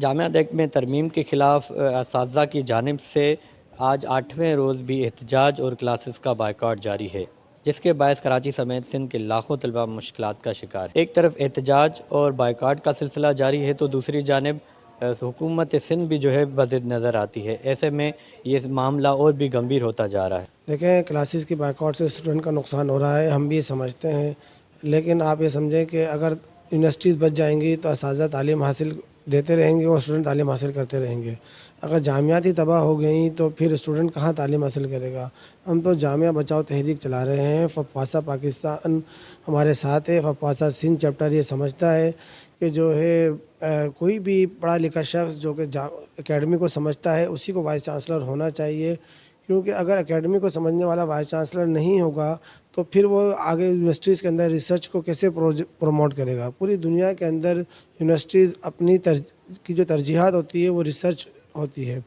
جامعات act میں ترمیم کے خلاف اساتذہ کی جانب سے آج 8ویں روز بھی احتجاج اور کلاسز کا بائیکاٹ جاری ہے، جس کے باعث کراچی سمیت سندھ کے لاکھوں طلبہ مشکلات کا شکار ہیں۔ ایک طرف احتجاج اور بائیکاٹ کا سلسلہ جاری ہے تو دوسری جانب حکومت سندھ بھی جو ہے بضد نظر آتی ہے۔ ایسے میں یہ معاملہ اور بھی گمبھیر ہوتا جا رہا ہے۔ دیکھیں، کلاسز کی بائیکاٹ سے اسٹوڈنٹ کا نقصان ہو رہا ہے، ہم بھی یہ سمجھتے ہیں، لیکن آپ یہ سمجھیں کہ اگر یونیورسٹیز بچ جائیں گی تو اساتذہ تعلیم حاصل دیتے رہیں گے اور اسٹوڈنٹ تعلیم حاصل کرتے رہیں گے۔ اگر جامعات ہی تباہ ہو گئیں تو پھر اسٹوڈنٹ کہاں تعلیم حاصل کرے گا؟ ہم تو جامعہ بچاؤ تحریک چلا رہے ہیں۔ فپواسا پاکستان ہمارے ساتھ ہے۔ فپواسا سندھ چیپٹر یہ سمجھتا ہے کہ جو ہے کوئی بھی پڑھا لکھا شخص جو کہ اکیڈمی کو سمجھتا ہے اسی کو وائس چانسلر ہونا چاہیے، کیونکہ اگر اکیڈمی کو سمجھنے والا وائس چانسلر نہیں ہوگا تو پھر وہ آگے یونیورسٹیز کے اندر ریسرچ کو کیسے پروموٹ کرے گا؟ پوری دنیا کے اندر یونیورسٹیز اپنی کی جو ترجیحات ہوتی ہے وہ ریسرچ ہوتی ہے۔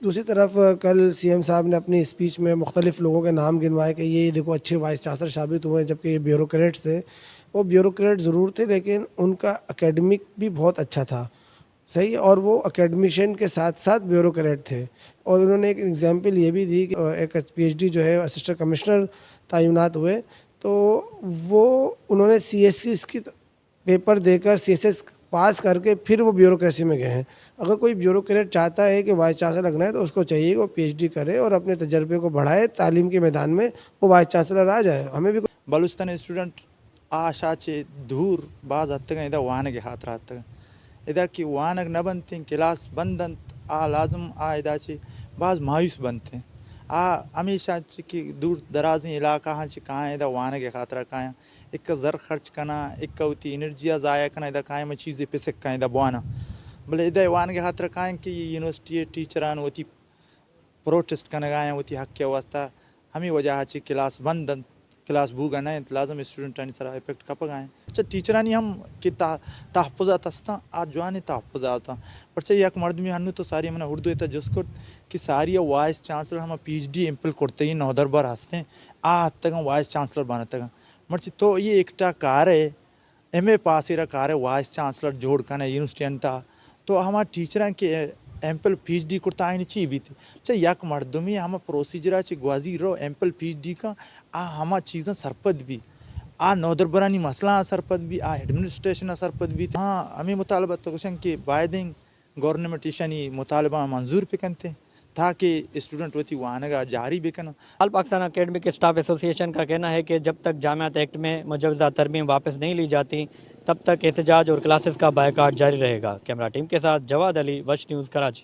دوسری طرف کل سی ایم صاحب نے اپنی اسپیچ میں مختلف لوگوں کے نام گنوائے کہ یہ دیکھو اچھے وائس چانسلر ثابت ہوئے، جبکہ یہ بیوروکریٹس تھے۔ وہ بیوروکریٹ ضرور تھے لیکن ان کا اکیڈمک بھی بہت اچھا تھا، صحیح، اور وہ اکیڈمیشین کے ساتھ ساتھ بیوروکریٹ تھے۔ اور انہوں نے ایک ایگزامپل یہ بھی دی کہ ایک پی ایچ ڈی جو ہے اسسٹنٹ کمشنر تعینات ہوئے تو وہ انہوں نے سی ایس ایس کی پیپر دے کر سی ایس ایس پاس کر کے پھر وہ بیوروکریسی میں گئے ہیں۔ اگر کوئی بیوروکریٹ چاہتا ہے کہ وائس چانسلر لگنا ہے تو اس کو چاہیے کہ وہ پی ایچ ڈی کرے اور اپنے تجربے کو بڑھائے، تعلیم کے میدان میں وہ وائس چانسلر آ جائے۔ ہمیں بھی بلوچستان اسٹوڈنٹ آشاچے دور باز ہتگا ادا وانگ ہاتھ رہتا ادا کہ وانگ نہ بنتے کلاس بندنت آ لازم آ ادا چے بعض مایوس بنتے ہمیشہ کہ دور دراز علاقہ ہاں کہاں ادا وانگ خاطرہ کھایا ایک زر خرچ کرنا ایک ہوتی انرجیا ضائع کرنا ادا کھائیں میں چیزیں پسک کھائیں ادا بوانا بلے ادا وانگ خاطرہ کھائیں کہ یہ یونیورسٹی ٹیچران ہوتی پروٹیسٹ کرنا گائیں ہوتی حق کے واسطہ ہمیں وجہ ہے کلاس بندن کلاس بوگا نہ لازم اسٹوڈنٹ سر افیکٹ کپ گائیں اچھا ٹیچرانی ہم کہ تحفظات ہستا آج جوان تحفظات پر یک مرد میں ہنو تو ساری من اردو تا جس کو کہ ساری وائس چانسلر ہم پی ایچ ڈی امپل کرتے ہی نودر بار ہنستے حد تک وائس چانسلر بنتا گا مرچی تو یہ ایکٹا کار ہے ایم اے پاس رہا کار ہے وائس چانسلر جوڑ کرنا یونیورسٹی انتا تو ہمارا ٹیچراں کے ایمپل پی ایچ ڈی کرتا آئین چی بھی تھی اچھا یک مردمی ہم پروسیجرہ چی گوازی رو ایمپل پی ایچ ڈی کا ہما چیزاں سرپد بھی نودر برانی مسئلہ سرپد بھی ایڈمنسٹریشن سرپد بھی ہاں ہمیں مطالبہ تو کہ بائدنگ گورنمنٹ ایشانی مطالبہ منظور پکنتے تاکہ اسٹوڈنٹ ہوتی وہاں جاری بکن۔ آل پاکستان اکیڈمک اسٹاف ایسوسی ایشن کا کہنا ہے کہ جب تک جامعات ایکٹ میں مجوزہ ترمیم واپس نہیں لی جاتی تب تک احتجاج اور کلاسز کا بائیکاٹ جاری رہے گا۔ کیمرہ ٹیم کے ساتھ جواد علی، وش نیوز، کراچی۔